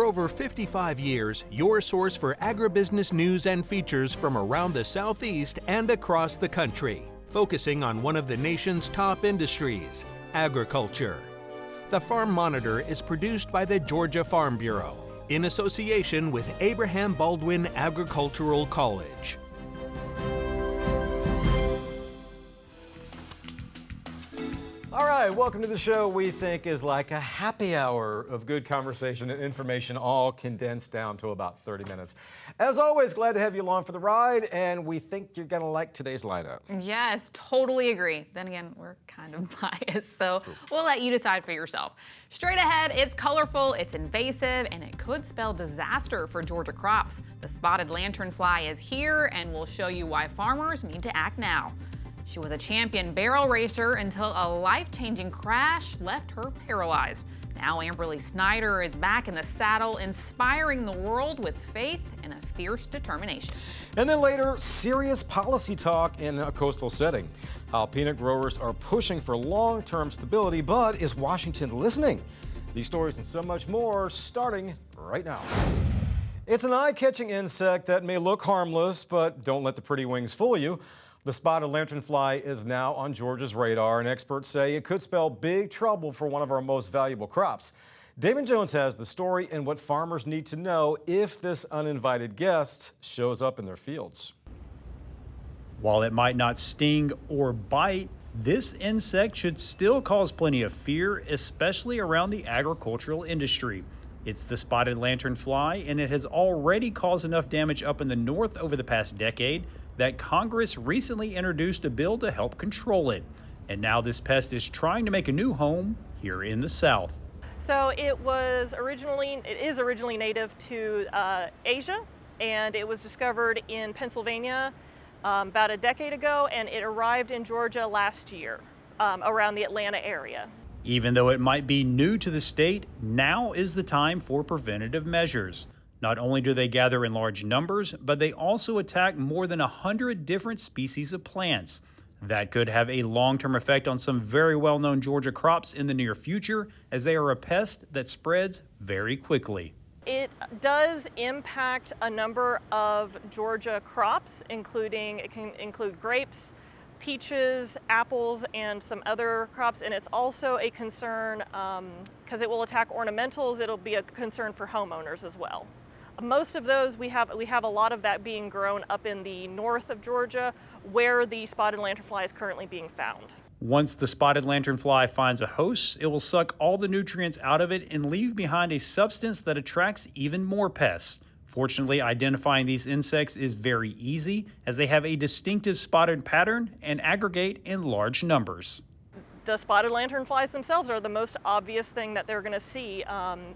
over 55 years, your source for agribusiness news and features from around the Southeast and across the country, focusing on one of the nation's top industries, agriculture. The Farm Monitor is produced by the Georgia Farm Bureau in association with Abraham Baldwin Agricultural College. All right, welcome to the show we think is like a happy hour of good conversation and information, all condensed down to about 30 minutes. As always, glad to have you along for the ride, and we think you're going to like today's lineup. Yes, totally agree. Then again, we're kind of biased, so we'll let you decide for yourself. Straight ahead, it's colorful, it's invasive, and it could spell disaster for Georgia crops. The spotted lanternfly is here, and we'll show you why farmers need to act now. She was a champion barrel racer until a life-changing crash left her paralyzed. Now Amberley Snyder is back in the saddle, inspiring the world with faith and a fierce determination. And then later, serious policy talk in a coastal setting. How peanut growers are pushing for long-term stability, but is Washington listening? These stories and so much more starting right now. It's an eye-catching insect that may look harmless, but don't let the pretty wings fool you. The spotted lanternfly is now on Georgia's radar, and experts say it could spell big trouble for one of our most valuable crops. Damon Jones has the story and what farmers need to know if this uninvited guest shows up in their fields. While it might not sting or bite, this insect should still cause plenty of fear, especially around the agricultural industry. It's the spotted lanternfly, and it has already caused enough damage up in the north over the past decade that Congress recently introduced a bill to help control it. And now this pest is trying to make a new home here in the South. So it is originally native to Asia, and it was discovered in Pennsylvania about a decade ago, and it arrived in Georgia last year around the Atlanta area. Even though it might be new to the state, now is the time for preventative measures. Not only do they gather in large numbers, but they also attack more than 100 different species of plants. That could have a long-term effect on some very well-known Georgia crops in the near future, as they are a pest that spreads very quickly. It does impact a number of Georgia crops, it can include grapes, peaches, apples, and some other crops, and it's also a concern because it will attack ornamentals. It'll be a concern for homeowners as well. Most of those, we have a lot of that being grown up in the north of Georgia, where the spotted lanternfly is currently being found. Once the spotted lanternfly finds a host, it will suck all the nutrients out of it and leave behind a substance that attracts even more pests. Fortunately, identifying these insects is very easy, as they have a distinctive spotted pattern and aggregate in large numbers. The spotted lanternflies themselves are the most obvious thing that they're going to see.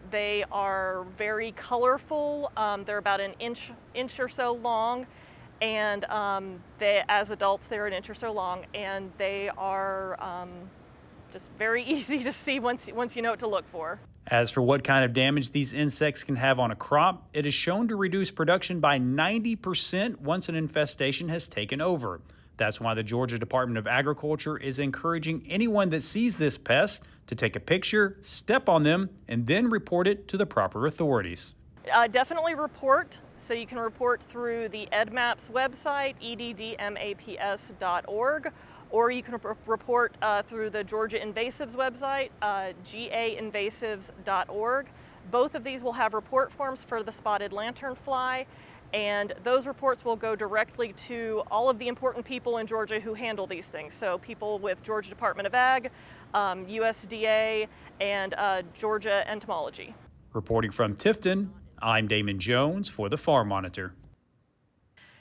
They are very colorful. They're about an inch or so long, and as adults they're an inch or so long, and they are just very easy to see once you know what to look for. As for what kind of damage these insects can have on a crop, it is shown to reduce production by 90% once an infestation has taken over. That's why the Georgia Department of Agriculture is encouraging anyone that sees this pest to take a picture, step on them, and then report it to the proper authorities. Definitely report. So you can report through the EDMAPS website, eddmaps.org, or you can report through the Georgia Invasives website, gainvasives.org. Both of these will have report forms for the spotted lanternfly, and those reports will go directly to all of the important people in Georgia who handle these things. So people with Georgia Department of Ag, USDA, and Georgia Entomology. Reporting from Tifton, I'm Damon Jones for the Farm Monitor.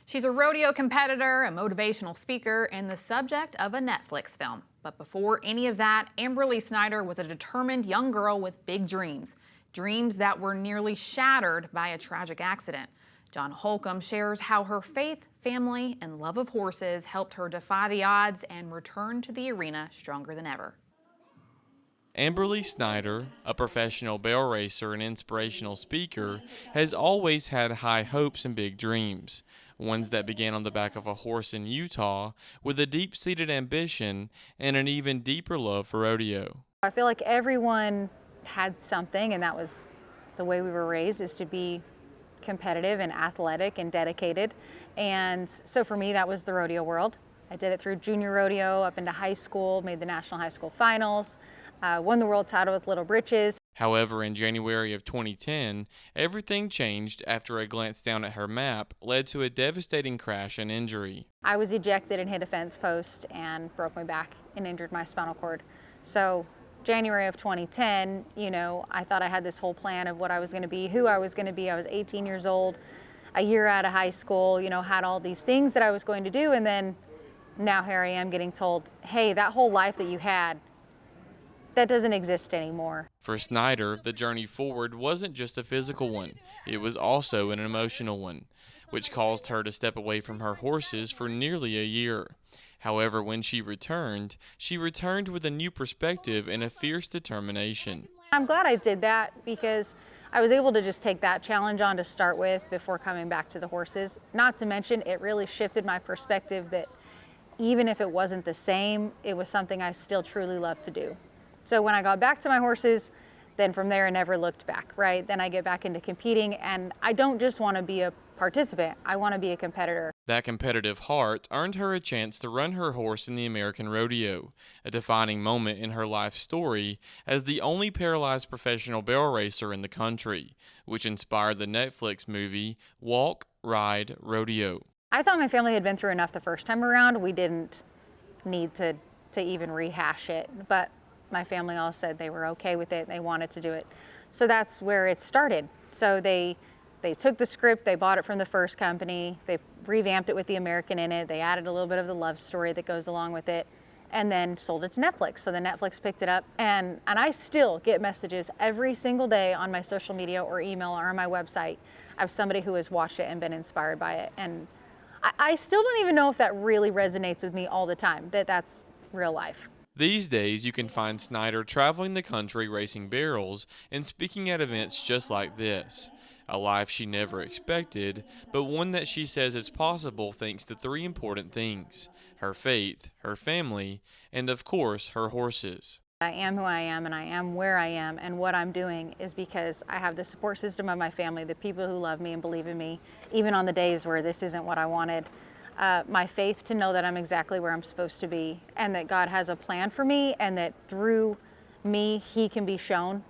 She's a rodeo competitor, a motivational speaker, and the subject of a Netflix film. But before any of that, Amberlye Snyder was a determined young girl with big dreams. Dreams that were nearly shattered by a tragic accident. John Holcomb shares how her faith, family, and love of horses helped her defy the odds and return to the arena stronger than ever. Amberlye Snyder, a professional barrel racer and inspirational speaker, has always had high hopes and big dreams, ones that began on the back of a horse in Utah with a deep-seated ambition and an even deeper love for rodeo. I feel like everyone had something, and that was the way we were raised is to be competitive and athletic and dedicated. And so for me, that was the rodeo world. I did it through junior rodeo up into high school, made the national high school finals, won the world title with Little Britches. However, in January of 2010, everything changed after a glance down at her map led to a devastating crash and injury. I was ejected and hit a fence post and broke my back and injured my spinal cord. So January of 2010, you know, I thought I had this whole plan of what I was going to be, who I was going to be. I was 18 years old, a year out of high school, you know, had all these things that I was going to do. And then now here I am getting told, hey, that whole life that you had, that doesn't exist anymore. For Snyder, the journey forward wasn't just a physical one, it was also an emotional one, which caused her to step away from her horses for nearly a year. However, when she returned with a new perspective and a fierce determination. I'm glad I did that because I was able to just take that challenge on to start with before coming back to the horses. Not to mention, it really shifted my perspective that even if it wasn't the same, it was something I still truly loved to do. So when I got back to my horses, then from there I never looked back, right? Then I get back into competing, and I don't just want to be a participant, I want to be a competitor. That competitive heart earned her a chance to run her horse in the American rodeo, a defining moment in her life story as the only paralyzed professional barrel racer in the country, which inspired the Netflix movie Walk, Ride, Rodeo. I thought my family had been through enough the first time around. We didn't need to even rehash it, but my family all said they were okay with it, they wanted to do it. So that's where it started. So they took the script, they bought it from the first company, they revamped it with the American in it, they added a little bit of the love story that goes along with it, and then sold it to Netflix. So then Netflix picked it up, and I still get messages every single day on my social media or email or on my website of somebody who has watched it and been inspired by it. And I still don't even know if that really resonates with me all the time, that's real life. These days, you can find Snyder traveling the country racing barrels and speaking at events just like this. A life she never expected, but one that she says is possible thanks to three important things: her faith, her family, and of course, her horses. I am who I am, and I am where I am, and what I'm doing is because I have the support system of my family, the people who love me and believe in me, even on the days where this isn't what I wanted. My faith to know that I'm exactly where I'm supposed to be, and that God has a plan for me, and that through me, He can be shown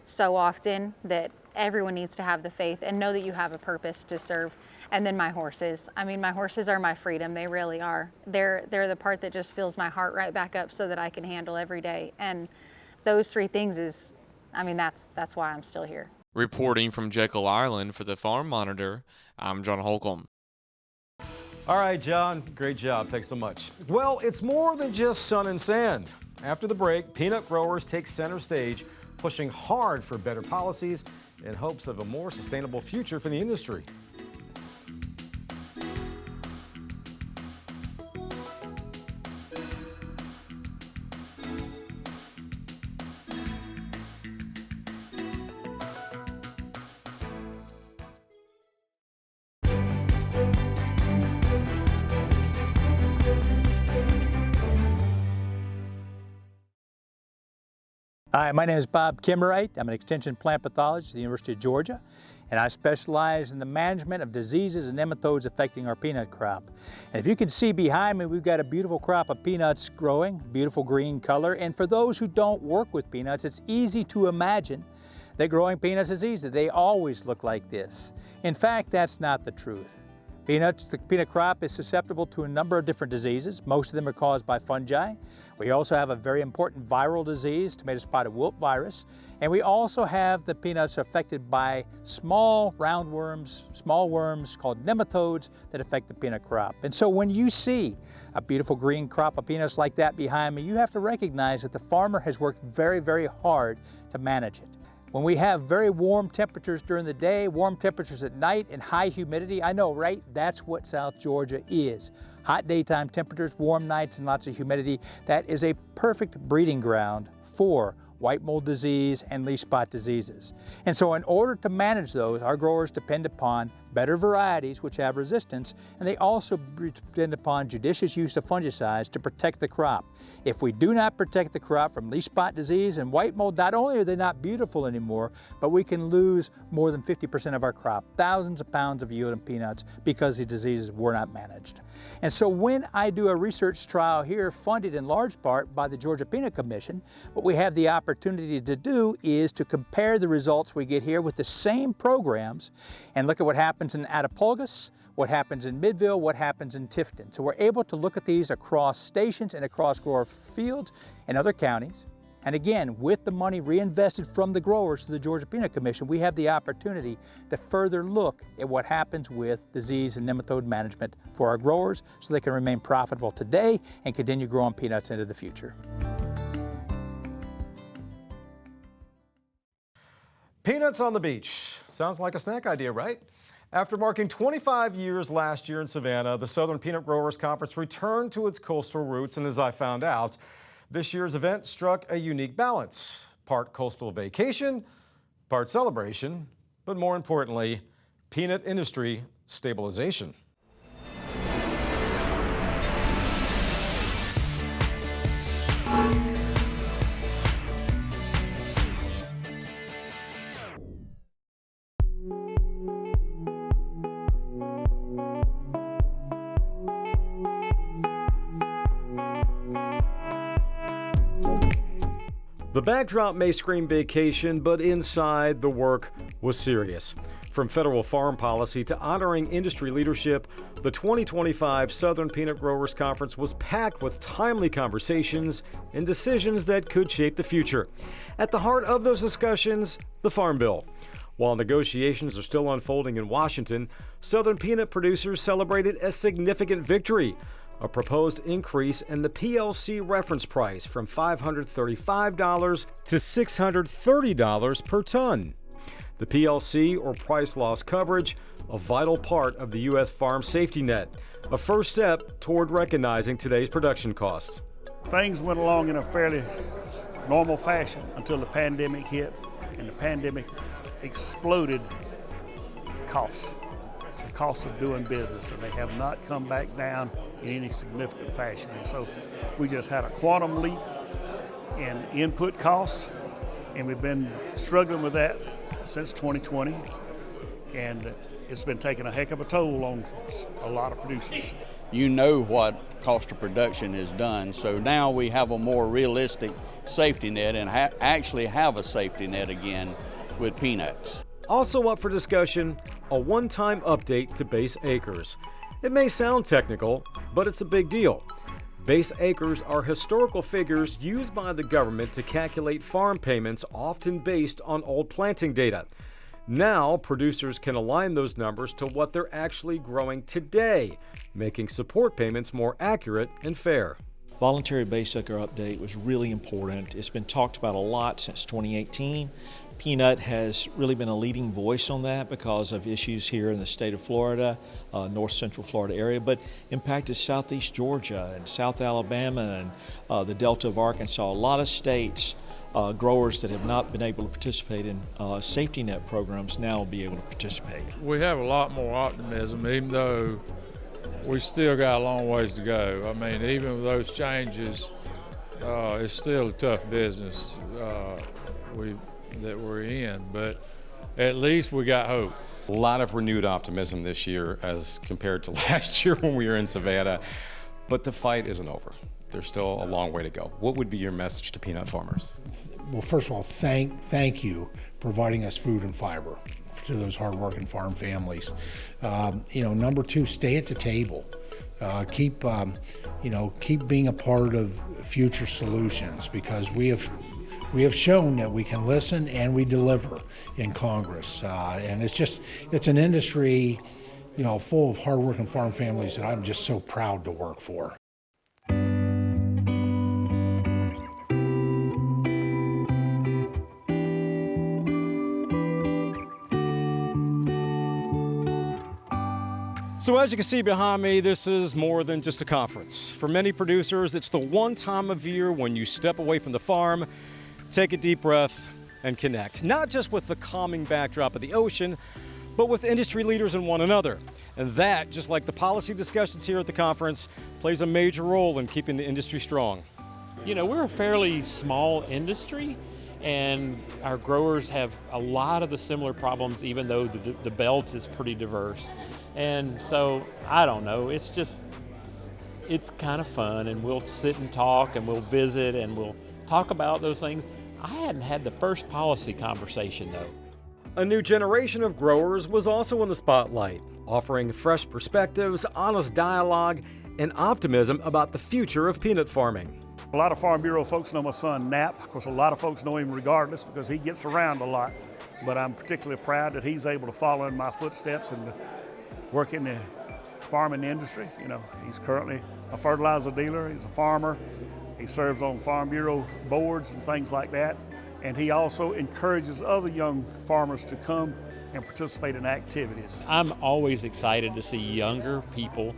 so often, that everyone needs to have the faith and know that you have a purpose to serve. And then my horses. I mean, my horses are my freedom. They really are. They're the part that just fills my heart right back up so that I can handle every day. And those three things is, I mean, that's why I'm still here. Reporting from Jekyll Island for the Farm Monitor, I'm John Holcomb. All right, John, great job. Thanks so much. Well, it's more than just sun and sand. After the break, peanut growers take center stage, pushing hard for better policies in hopes of a more sustainable future for the industry. Hi, my name is Bob Kimmerite. I'm an extension plant pathologist at the University of Georgia, and I specialize in the management of diseases and nematodes affecting our peanut crop. And if you can see behind me, we've got a beautiful crop of peanuts growing, beautiful green color. And for those who don't work with peanuts, it's easy to imagine that growing peanuts is easy. They always look like this. In fact, that's not the truth. The peanut crop is susceptible to a number of different diseases. Most of them are caused by fungi. We also have a very important viral disease, tomato spotted wilt virus. And we also have the peanuts affected by small roundworms, small worms called nematodes that affect the peanut crop. And so when you see a beautiful green crop of peanuts like that behind me, you have to recognize that the farmer has worked very, very hard to manage it. When we have very warm temperatures during the day, warm temperatures at night, and high humidity, I know, right? That's what South Georgia is. Hot daytime temperatures, warm nights, and lots of humidity. That is a perfect breeding ground for white mold disease and leaf spot diseases. And so in order to manage those, our growers depend upon better varieties which have resistance, and they also depend upon judicious use of fungicides to protect the crop. If we do not protect the crop from leaf spot disease and white mold, not only are they not beautiful anymore, but we can lose more than 50% of our crop, thousands of pounds of yield in peanuts, because the diseases were not managed. And so when I do a research trial here, funded in large part by the Georgia Peanut Commission, what we have the opportunity to do is to compare the results we get here with the same programs and look at what happens in Attapulgos, what happens in Midville, what happens in Tifton. So we're able to look at these across stations and across grower fields and other counties. And again, with the money reinvested from the growers to the Georgia Peanut Commission, we have the opportunity to further look at what happens with disease and nematode management for our growers so they can remain profitable today and continue growing peanuts into the future. Peanuts on the beach. Sounds like a snack idea, right? After marking 25 years last year in Savannah, the Southern Peanut Growers Conference returned to its coastal roots, and as I found out, this year's event struck a unique balance. Part coastal vacation, part celebration, but more importantly, peanut industry stabilization. The backdrop may scream vacation, but inside the work was serious. From federal farm policy to honoring industry leadership, the 2025 Southern Peanut Growers Conference was packed with timely conversations and decisions that could shape the future. At the heart of those discussions, the Farm Bill. While negotiations are still unfolding in Washington, Southern peanut producers celebrated a significant victory. A proposed increase in the PLC reference price from $535 to $630 per ton. The PLC, or price loss coverage, a vital part of the U.S. farm safety net, a first step toward recognizing today's production costs. Things went along in a fairly normal fashion until the pandemic hit, and the pandemic exploded costs. The cost of doing business, and they have not come back down in any significant fashion. And so we just had a quantum leap in input costs, and we've been struggling with that since 2020, and it's been taking a heck of a toll on a lot of producers. You know what cost of production is done, so now we have a more realistic safety net and actually have a safety net again with peanuts. Also up for discussion, a one-time update to base acres. It may sound technical, but it's a big deal. Base acres are historical figures used by the government to calculate farm payments, often based on old planting data. Now, producers can align those numbers to what they're actually growing today, making support payments more accurate and fair. Voluntary base acre update was really important. It's been talked about a lot since 2018. Peanut has really been a leading voice on that because of issues here in the state of Florida, north central Florida area, but impacted southeast Georgia and South Alabama and the Delta of Arkansas. A lot of states, growers that have not been able to participate in safety net programs now will be able to participate. We have a lot more optimism, even though we still got a long ways to go. I mean, even with those changes, it's still a tough business that we're in, but at least we got hope. A lot of renewed optimism this year as compared to last year when we were in Savannah, but the fight isn't over. There's still a long way to go. What would be your message to peanut farmers? Well, first of all, thank you providing us food and fiber to those hardworking farm families. Number two, stay at the table. Keep being a part of future solutions, because we have shown that we can listen and we deliver in Congress. And it's an industry, full of hardworking farm families that I'm just so proud to work for. So as you can see behind me, this is more than just a conference. For many producers, it's the one time of year when you step away from the farm, take a deep breath, and connect. Not just with the calming backdrop of the ocean, but with industry leaders and one another. And that, just like the policy discussions here at the conference, plays a major role in keeping the industry strong. You know, we're a fairly small industry, and our growers have a lot of the similar problems, even though the belt is pretty diverse. And so, I don't know, it's kind of fun, and we'll sit and talk, and we'll visit, and we'll talk about those things. I hadn't had the first policy conversation, though. A new generation of growers was also in the spotlight, offering fresh perspectives, honest dialogue, and optimism about the future of peanut farming. A lot of Farm Bureau folks know my son, Nap. Of course, a lot of folks know him regardless because he gets around a lot. But I'm particularly proud that he's able to follow in my footsteps and work in the farming industry. You know, he's currently a fertilizer dealer, he's a farmer, he serves on Farm Bureau boards and things like that. And he also encourages other young farmers to come and participate in activities. I'm always excited to see younger people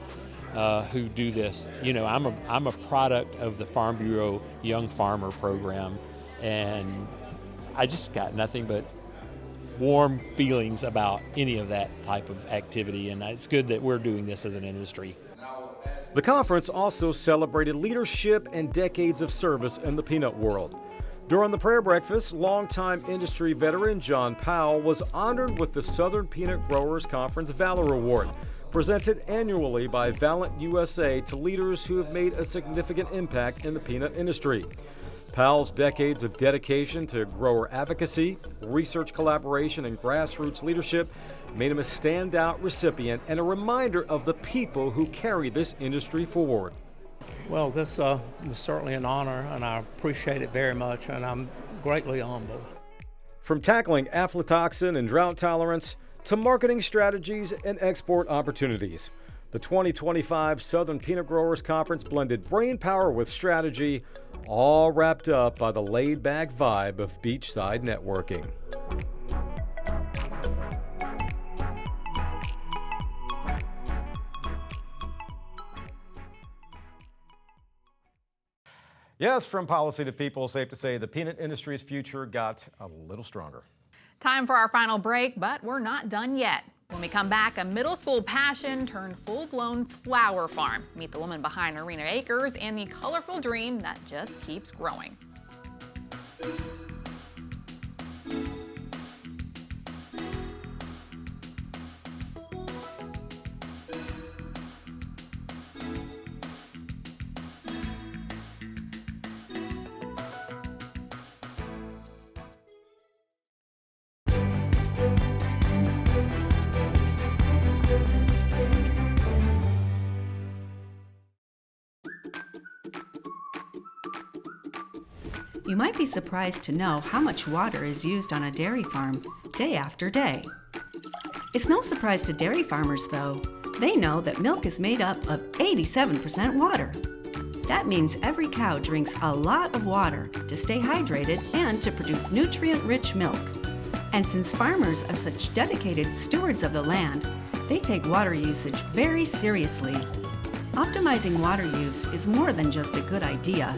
who do this. You know, I'm a product of the Farm Bureau Young Farmer Program, and I just got nothing but warm feelings about any of that type of activity, and it's good that we're doing this as an industry. The conference also celebrated leadership and decades of service in the peanut world. During the prayer breakfast, longtime industry veteran John Powell was honored with the Southern Peanut Growers Conference Valor Award, presented annually by Valiant USA to leaders who have made a significant impact in the peanut industry. Powell's decades of dedication to grower advocacy, research collaboration, and grassroots leadership made him a standout recipient and a reminder of the people who carry this industry forward. Well, this is certainly an honor, and I appreciate it very much, and I'm greatly humbled. From tackling aflatoxin and drought tolerance to marketing strategies and export opportunities, the 2025 Southern Peanut Growers Conference blended brain power with strategy, all wrapped up by the laid-back vibe of beachside networking. Yes, from policy to people, safe to say the peanut industry's future got a little stronger. Time for our final break, but we're not done yet. When we come back, a middle school passion turned full-blown flower farm. Meet the woman behind Arena Acres and the colorful dream that just keeps growing. You might be surprised to know how much water is used on a dairy farm day after day. It's no surprise to dairy farmers, though. They know that milk is made up of 87% water. That means every cow drinks a lot of water to stay hydrated and to produce nutrient-rich milk. And since farmers are such dedicated stewards of the land, they take water usage very seriously. Optimizing water use is more than just a good idea.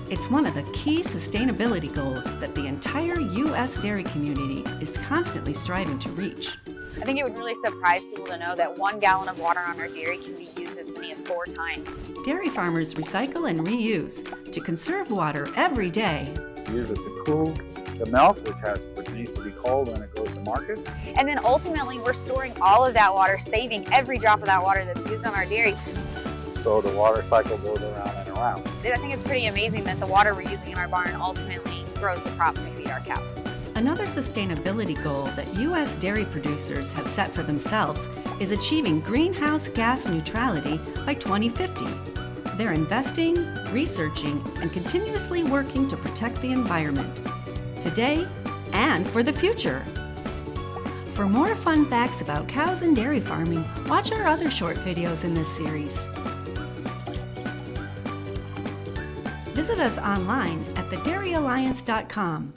It's one of the key sustainability goals that the entire U.S. dairy community is constantly striving to reach. I think it would really surprise people to know that 1 gallon of water on our dairy can be used as many as 4 times. Dairy farmers recycle and reuse to conserve water every day. Use it to cool the milk, which needs to be cold when it goes to market. And then ultimately, we're storing all of that water, saving every drop of that water that's used on our dairy. So the water cycle goes around and around. I think it's pretty amazing that the water we're using in our barn ultimately grows the crops we feed our cows. Another sustainability goal that U.S. dairy producers have set for themselves is achieving greenhouse gas neutrality by 2050. They're investing, researching, and continuously working to protect the environment, today and for the future. For more fun facts about cows and dairy farming, watch our other short videos in this series. Visit us online at thedairyalliance.com.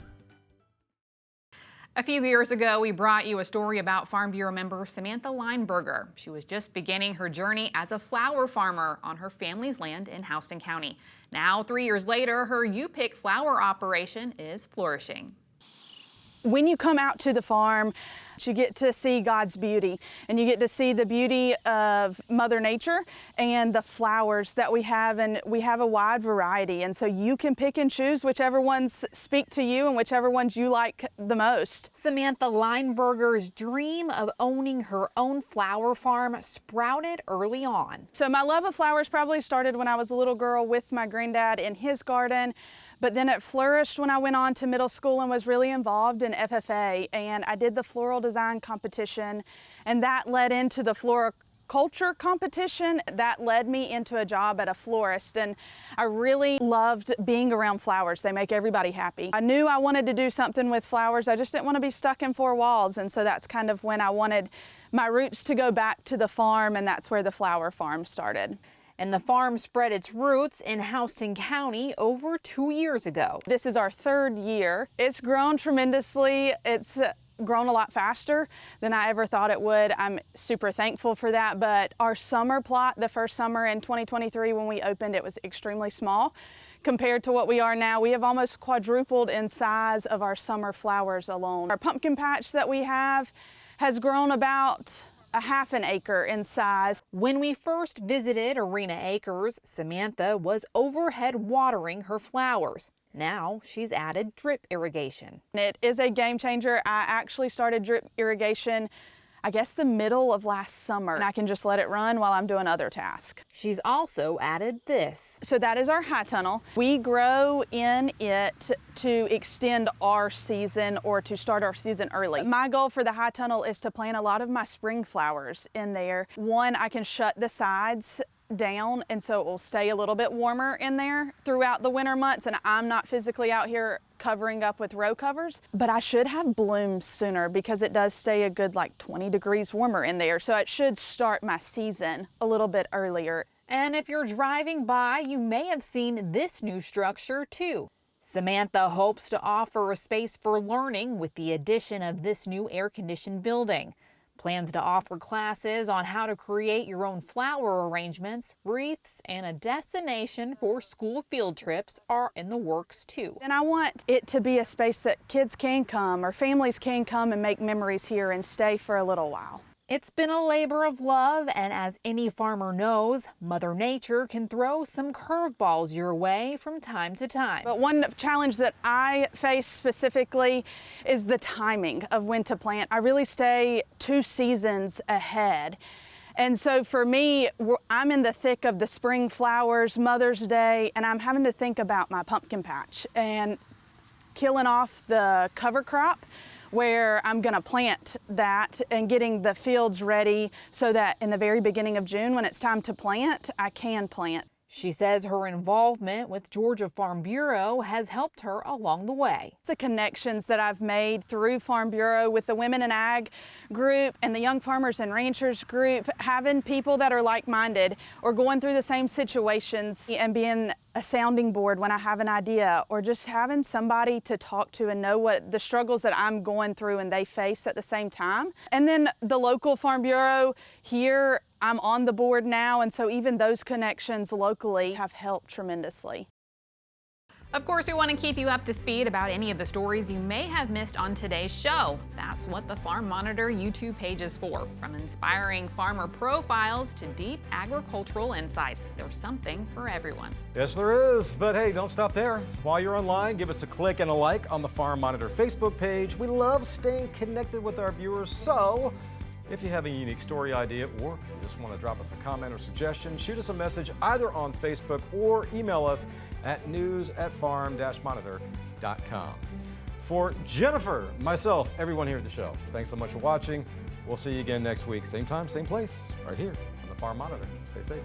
A few years ago, we brought you a story about Farm Bureau member Samantha Lineberger. She was just beginning her journey as a flower farmer on her family's land in Houston County. Now, 3 years later, her You Pick flower operation is flourishing. When you come out to the farm, you get to see God's beauty, and you get to see the beauty of Mother Nature and the flowers that we have, and we have a wide variety, and so you can pick and choose whichever ones speak to you and whichever ones you like the most. Samantha Lineberger's dream of owning her own flower farm sprouted early on. So my love of flowers probably started when I was a little girl with my granddad in his garden. But then it flourished when I went on to middle school and was really involved in FFA, and I did the floral design competition, and that led into the floriculture competition. That led me into a job at a florist, and I really loved being around flowers. They make everybody happy. I knew I wanted to do something with flowers. I just didn't want to be stuck in four walls, and so that's kind of when I wanted my roots to go back to the farm, and that's where the flower farm started. And the farm spread its roots in Houston County over 2 years ago. This is our third year. It's grown tremendously. It's grown a lot faster than I ever thought it would. I'm super thankful for that, but our summer plot, the first summer in 2023 when we opened, it was extremely small. Compared to what we are now, we have almost quadrupled in size of our summer flowers alone. Our pumpkin patch that we have has grown about a half an acre in size. When we first visited Arena Acres, Samantha was overhead watering her flowers. Now she's added drip irrigation. It is a game changer. I actually started drip irrigation, I guess, the middle of last summer, and I can just let it run while I'm doing other tasks. She's also added this. So that is our high tunnel. We grow in it to extend our season or to start our season early. My goal for the high tunnel is to plant a lot of my spring flowers in there. One, I can shut the sides down, and so it will stay a little bit warmer in there throughout the winter months, and I'm not physically out here covering up with row covers, but I should have blooms sooner because it does stay a good like 20 degrees warmer in there, so it should start my season a little bit earlier. And if you're driving by, you may have seen this new structure too. Samantha hopes to offer a space for learning with the addition of this new air-conditioned building. Plans to offer classes on how to create your own flower arrangements, wreaths, and a destination for school field trips are in the works too. And I want it to be a space that kids can come or families can come and make memories here and stay for a little while. It's been a labor of love, and as any farmer knows, Mother Nature can throw some curveballs your way from time to time. But one challenge that I face specifically is the timing of when to plant. I really stay 2 seasons ahead. And so for me, I'm in the thick of the spring flowers, Mother's Day, and I'm having to think about my pumpkin patch and killing off the cover crop where I'm gonna plant that and getting the fields ready so that in the very beginning of June, when it's time to plant, I can plant. She says her involvement with Georgia Farm Bureau has helped her along the way. The connections that I've made through Farm Bureau with the Women in Ag group and the Young Farmers and Ranchers group, having people that are like-minded or going through the same situations and being a sounding board when I have an idea, or just having somebody to talk to and know what the struggles that I'm going through and they face at the same time. And then the local Farm Bureau here, I'm on the board now, and so even those connections locally have helped tremendously. Of course, we want to keep you up to speed about any of the stories you may have missed on today's show. That's what the Farm Monitor YouTube page is for. From inspiring farmer profiles to deep agricultural insights, there's something for everyone. Yes, there is. But hey, don't stop there. While you're online, give us a click and a like on the Farm Monitor Facebook page. We love staying connected with our viewers, so if you have a unique story idea or you just want to drop us a comment or suggestion, shoot us a message either on Facebook or email us at news@farm-monitor.com. For Jennifer, myself, everyone here at the show, thanks so much for watching. We'll see you again next week. Same time, same place, right here on the Farm Monitor. Stay safe.